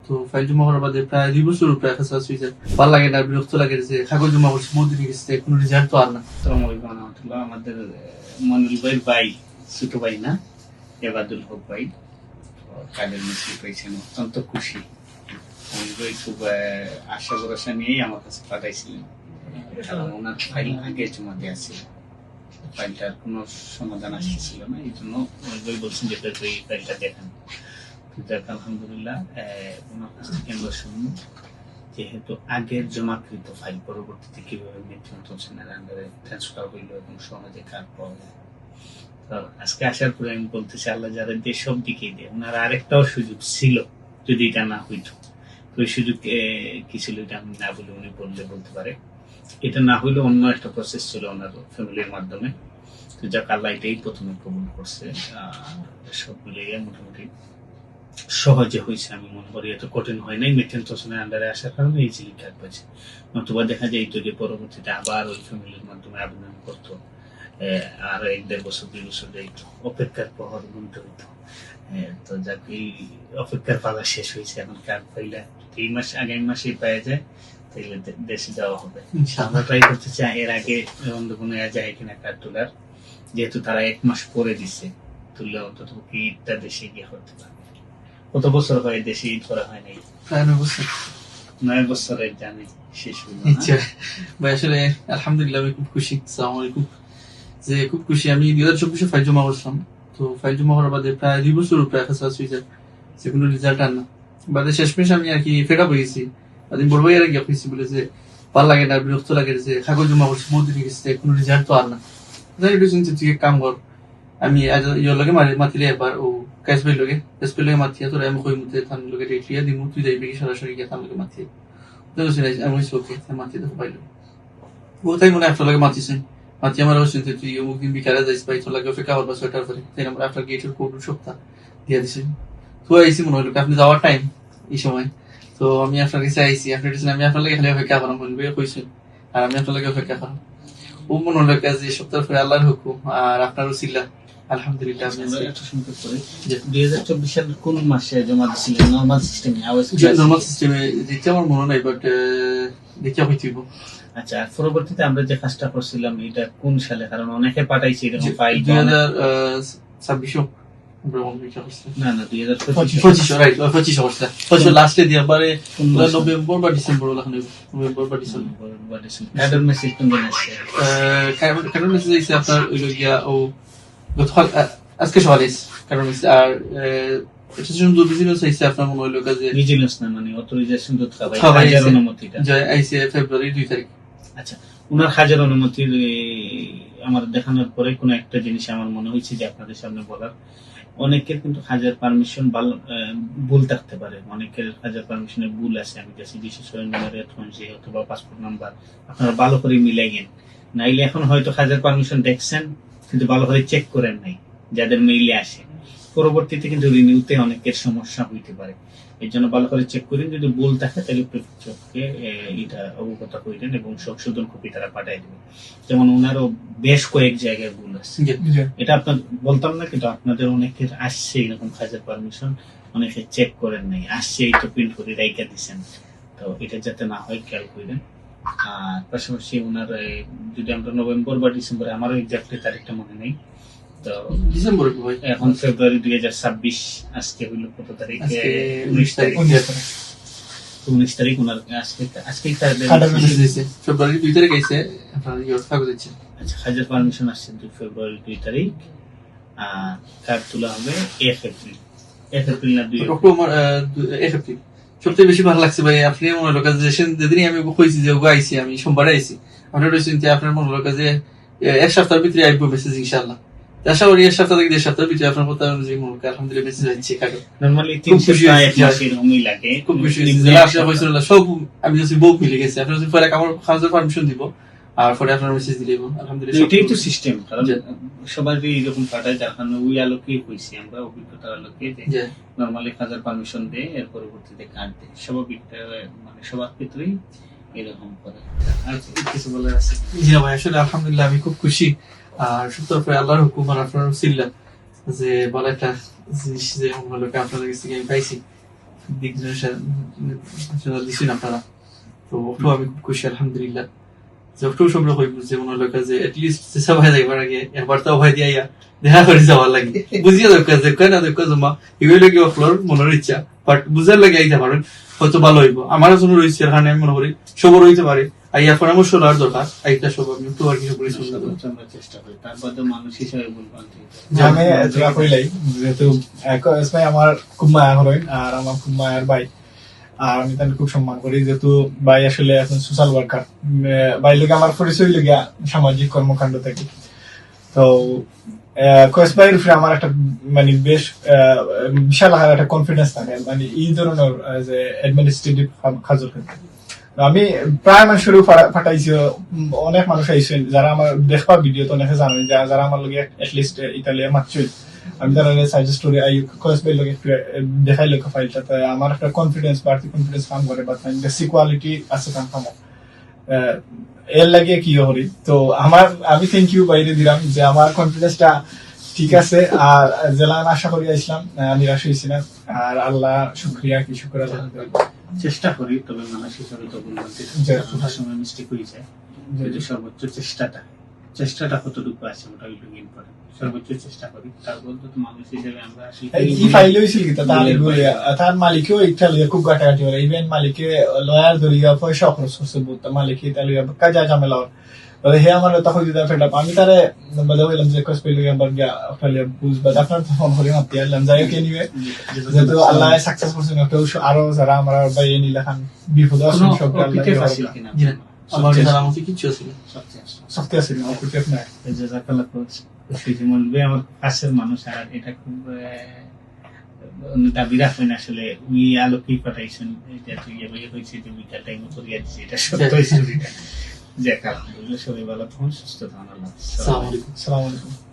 তো ফাইল জমা করার বাদে প্রায় 2 বছর প্রায় কাছাকাছি হয়ে যায়। ভালো লাগে না, বিরক্ত লাগে যে কাগজ জমা করছি বহুত দিন গেছে, কোনো রেজাল্ট তো আর না। আসসালামু আলাইকুম ওয়া রাহমাতুল্লাহ। আমাদের মনির ভাই ছোট ভাই না, এবাদুল হক ভাই কাদের মিছিল পেয়েছেন, অত্যন্ত খুশি। মনির ভাই খুব আশা ভরসা নিয়েই আমার কাছে পাঠাইছিলেন, কারণ ওনার ফাইল আগে জমা দেওয়া ছিল, ফাইলটার কোনো সমাধান আসতেছিল না। এই জন্য মনির ভাই বলছেন যে এই ফাইলটা দেখান। যাক আলহামদুলিল্লাহ, ওনার কাছ থেকে আমরা শুনবো যেহেতু আগের জমাকৃত ফাইল পরবর্তীতে কিভাবে মেনটেন হোসেনের আন্ডারে ট্রান্সফার হইল এবং সমাজে কাজ পাওয়া যায়। তো আজকে আসার পরে আমি বলতেছি, আল্লাহ যারা দেশ সব দিকে দেয়, ওনার আরেকটাও সুযোগ ছিল যদি এটা না হইতো। তো ওই সুযোগ কি ছিল এটা আমি না বলে উনি বলতে পারে। এটা না হইলে অন্য একটা প্রসেস ছিল ওনার ফ্যামিলির মাধ্যমে। তো যাক আল্লাহ এটাই প্রথমে কবুল করছে। সব মিলিয়ে মোটামুটি সহজে হয়েছে আমি মনে করি, এত কঠিন হয় নাই। মেটেন তোষণের আন্ডারে আসার কারণে এই চিলি কাজ পাচ্ছে। নতুবা দেখা যায় যে পরবর্তীতে আবার ওই ফ্যামিলির মাধ্যমে আবেদন করতো, আর 1-1.5 বছর 2 বছর যাইতো, অপেক্ষার প্রহর গুনতে হইতো। তো যাক এই অপেক্ষার পালা শেষ হয়েছে, এখন কার্ড পাইলে এই মাস আগামী মাসেই পাওয়া যায়, তাইলে দেশে যাওয়া হবে। আমরা ট্রাই করতে চাই এর আগে অন্য কোনো যায় কিনা কার্ড তোলার, যেহেতু তারা 1 মাস পরে দিচ্ছে, তুললে অন্তত ঈদটা দেশে গিয়ে হতে পারে। কত বছর হয় দেশে ঈদ করা হয় নাই? প্রায় 9 বছর। 9 বছরের জানি শেষ হইল। ভাই আসলে আলহামদুলিল্লাহ আমি খুব খুশি। আসসালামু আলাইকুম। যে খুব খুশি আমি 2024 ফাইল জমা করছিলাম। তো ফাইল জমা করার বাদে প্রায় 2 বছর প্রায় কাছাকাছি হয়ে যায়, যে কোনো রেজাল্ট আর না। বাদে শেষমেশ আমি আর কি ফেড আপ হয়েছি। আমি বড় ভাইয়ের গিয়ে হয়েছি বলে যে ভালো লাগে না, বিরক্ত লাগে যে কাগজ জমা করছি বহুত দিন গেছে, কোনো রেজাল্ট তো আর না। যাই একটু চিন্তা তুই এক কাম কর, আমি ইয়োর লগে মাতিলে এবার ও ক্যাশবাই লগে মাতিয়া তোর আমি কই মুতে থান লগে রেটলিয়া দিমু, তুই যাইবি কি সরাসরি গিয়ে থান লগে মাতিয়ে আমি ওকে মাতিয়ে দেখো পাইলো। ও তাই মনে আপনার লগে মাতিছেন, মাতি আমার অবশ্যই তুই অমুক দিন বিকালে যাইস পাই তোর লাগে অপেক্ষা করবা সোয়েটার পরে, তাই আমরা আপনার গেটের কোড সপ্তাহ দিয়ে দিছেন। তো আইসি মনে হলো আপনি যাওয়ার টাইম এই সময়, তো আমি আপনার কাছে আইসি, আপনি আমি আপনার লাগে খালি অপেক্ষা করাম বলবে কইছেন, আর আমি আপনার লাগে অপেক্ষা করাম। ও মনে হলো যে সপ্তাহ পরে আল্লাহর হুকুম আর আপনারও ছিলা। আলহামদুলিল্লাহ। 2024 সালের কোন মাসে জমা দিয়েছিলেন? নরমাল সিস্টেমে? নরমাল সিস্টেমে দিতে আমার মনে নাই, বাট দেখে হইতিব। আচ্ছা, আর পরবর্তীতে আমরা যে কাজটা করছিলাম এটা কোন সালে? কারণ অনেকে পাঠাইছে এরকম ফাইল। 2026 না 2025 রাইট 25 অবস্থা 25 লাস্টে দিয়া পরে নভেম্বর বা ডিসেম্বর নভেম্বর বা ডিসেম্বর কার্ডের মেসেজ কোন দিন আসছে? কার্ডের মেসেজ আইছে আপনার ওই গিয়া ও গতকাল আজকে সকালে কার্ডের মেসেজ। আর এটা শুধু ভিজিলেন্স আইছে আপনার মনে হইলো কাজে ভিজিলেন্স না, মানে অথরাইজেশন তো হাজার অনুমতিটা জয় আইছে ফেব্রুয়ারি 2 তারিখ। আচ্ছা, উনার হাজার অনুমতির আমার দেখানোর পরে কোন একটা জিনিস আমার মনে হয়েছে যে আপনাদের সামনে বলার। অনেকের কিন্তু হাজার পারমিশন ভুল থাকতে পারে, অনেকের হাজার পারমিশনে ভুল আছে। আমি কাছে বিশেষ করে অথবা পাসপোর্ট নাম্বার আপনারা ভালো করে মিলাইয়েন, নাইলে এখন হয়তো হাজার পারমিশন দেখছেন কিন্তু ভালো করে চেক করেন নাই, যাদের মেইলে আসে পরবর্তীতে কিন্তু রিনিউতে অনেকের সমস্যা হইতে পারে। এর জন্য ভালো করে চেক করেন, যদি ভুল থাকে তাহলে প্রেফেক্টরকে এটা অবগত করেন এবং সংশোধন কপি তারা পাঠিয়ে দেবে। যেমন ওনারও বেশ কয়েক জায়গায় ভুল আছে, এটা আপনার বলতাম না, কিন্তু আপনাদের অনেকের আসছে এরকম হাজার পারমিশন, অনেকে চেক করেন নাই, আসছে এই তো প্রিন্ট করে রাইখা দিচ্ছেন। তো এটা যাতে না হয় খেয়াল করেন। আর পাশাপাশি ওনার যদি আমরা নভেম্বর বা ডিসেম্বরে, আমারও এক্সাক্টলি তারিখটা মনে নেই, তো ডিসেম্বর এখন ফেব্রুয়ারি 2026 আজকে হইল কত তারিখ? 19 তারিখ। 19 তারিখ ওনার আজকে ফেব্রুয়ারি 2 তারিখ আইছে আপনার ইয়োর কাগজ আছে। আচ্ছা, হাজার পারমিশন আসছে ফেব্রুয়ারি 2 তারিখ, আর কার্ড তোলা হবে 1 এপ্রিল না 2 অক্টোবর 1 এপ্রিল। সবচেয়ে বেশি ভালো লাগছে ভাই আপনি মনে লোক যেদিনই আমি কইছি যে আইছি, আমি সোমবারে আইছি, আপনার আপনার মনে লোক যে 1 সপ্তাহের ভিতরে আইবো মেসেজ ইনশাআল্লাহ। আশা করি 1 সপ্তাহ থেকে 1.5 সপ্তাহের ভিতরে আপনার কথা অনুযায়ী মনে আলহামদুলিল্লাহ মেসেজ আসছে। নরমালি 3 সপ্তাহ 1 মাসের এরকমই লাগে। খুব খুশি সব আমি যদি বউ মিলে গেছে, আপনার যদি পরে আমার খাওয়ার পারমিশন দিব আর পরে আপনার মেসেজ দিলেই আলহামদুলিল্লাহ। এটাই তো সিস্টেম, কারণ সবারই এরকম পাঠায়, যার কারণে ওই আলোকে হইছি আমরা, অভিজ্ঞতার আলোকে যে নরমালি হাজার পারমিশন দেয়, এর পরবর্তীতে কার্ড দেয়। স্বাভাবিক, মানে সবার ক্ষেত্রেই এরকম করে। আচ্ছা, কিছু বলার আছে? জি ভাই, আসলে আলহামদুলিল্লাহ আমি খুব খুশি। আর সত্যি আল্লাহর হুকুম আর আপনার উসিলা যে বলা একটা জিনিস যে আপনাদের কাছ থেকে আমি পাইছি, দিক দিচ্ছেন আপনারা, তো ওটাও আমি খুব খুশি আলহামদুলিল্লাহ। যে ওটাও সব রকম বুঝছে মনে হলো যে এটলিস্ট যে সবাই যাইবার আগে একবার তো অভয় দিয়া দেখা করে যাওয়ার লাগে, বুঝিয়ে দরকার যে কেন দরকার জমা এগুলো লাগে অফলোর মনের ইচ্ছা, বাট বুঝার লাগে আইতে পারেন হয়তো ভালো হইব। আমার জন্য রয়েছে এখানে আমি মনে করি সবর হইতে পারে, আইয়া পরামর্শ নেওয়ার দরকার, আইটা সব আমি একটু আর কিছু করে শুনতে পারি। আমরা চেষ্টা করি, তারপর তো মানুষ হিসাবে বলবেন আমি যেটা কইলাই যেহেতু ভাই আমার খুব মায়া করেন আর আমার খুব মায়ার ভাই, আর আমি তাকে খুব সম্মান করি যেহেতু ভাই আসলে এখন সোশ্যাল ওয়ার্কার। ভাই লোক আমার পরিচয় লেগে সামাজিক কর্মকাণ্ড থেকে। তো কয়েস ভাইয়ের উপরে আমার একটা মানে বেশ বিশাল আকার একটা কনফিডেন্স থাকে, মানে এই ধরনের যে অ্যাডমিনিস্ট্রেটিভ কাজের ক্ষেত্রে। আমি প্রায় মানুষের ফাটাইছি, অনেক মানুষ আইসেন যারা আমার দেখবা ভিডিও তো অনেকে জানেন, যারা আমার লগে এটলিস্ট ইতালিয়া মাত্রই আমি তারা সাজেস্ট করি আই কয়েস ভাই লগে দেখাই লোক ফাইলটা, তাই আমার একটা কনফিডেন্স বাড়তি কনফিডেন্স কাম করে, বা বেসিক কোয়ালিটি আছে কাম কাম এর লাগে কি করি। তো আমি থ্যাংক ইউ বাইরে দিলাম যে আমার কনফিডেন্সটা ঠিক আছে, আর জেলা আশা করি আসলাম নিরাশ হয়েছি না, আর আল্লাহ শুক্রিয়া কি শুক্র চেষ্টা করি, তবে মানুষ হিসাবে তো বলতে সময় মিস্টেক হয়ে যায়, কিন্তু সর্বোচ্চ চেষ্টাটা কতটুকু আছে ওটা ইম্পর্টেন্ট, সর্বোচ্চ চেষ্টা করি। তারপর তো মানুষ হিসেবে আমরা কি ফাইল হয়েছিল কি তার মালিকেও ইটালিয়া খুব ঘাটাঘাটি করে, ইভেন মালিকে লয়ার ধরিয়া পয়সা খরচ করছে বহুত, মালিকে ইটালিয়া কাজা ঝামেলা হে আমার তখন যদি ফেড আপ আমি তারে বলে বললাম যে কস পেলে একবার গিয়া অস্ট্রেলিয়া বুঝবা আপনার তো ফোন করে মাতি আনলাম যাই হোক নিবে, যেহেতু আল্লাহ সাকসেস করছেন কেউ আরো যারা আমার ভাই এনি লেখান বিপদ আছে সব আল্লাহ আমার যারা আমাকে কিচ্ছু ছিল সত্যি আছে না অকুটেফ না জাযাকাল্লাহ খুশি মনবে আমার কাছের মানুষ, আর এটা খুব দাবি রাখবেন আসলে উনি আলোকেই পাঠাইছেন, এটা তুই এভাবে হয়েছে যে উইটা টাইম করিয়া দিচ্ছে, এটা সত্য স্টোরিটা। যাক আলহামদুলিল্লাহ, সবাই ভালো থাকুন, সুস্থ থাকুন, আল্লাহ। আসসালামু আলাইকুম। আসসালামু আলাইকুম।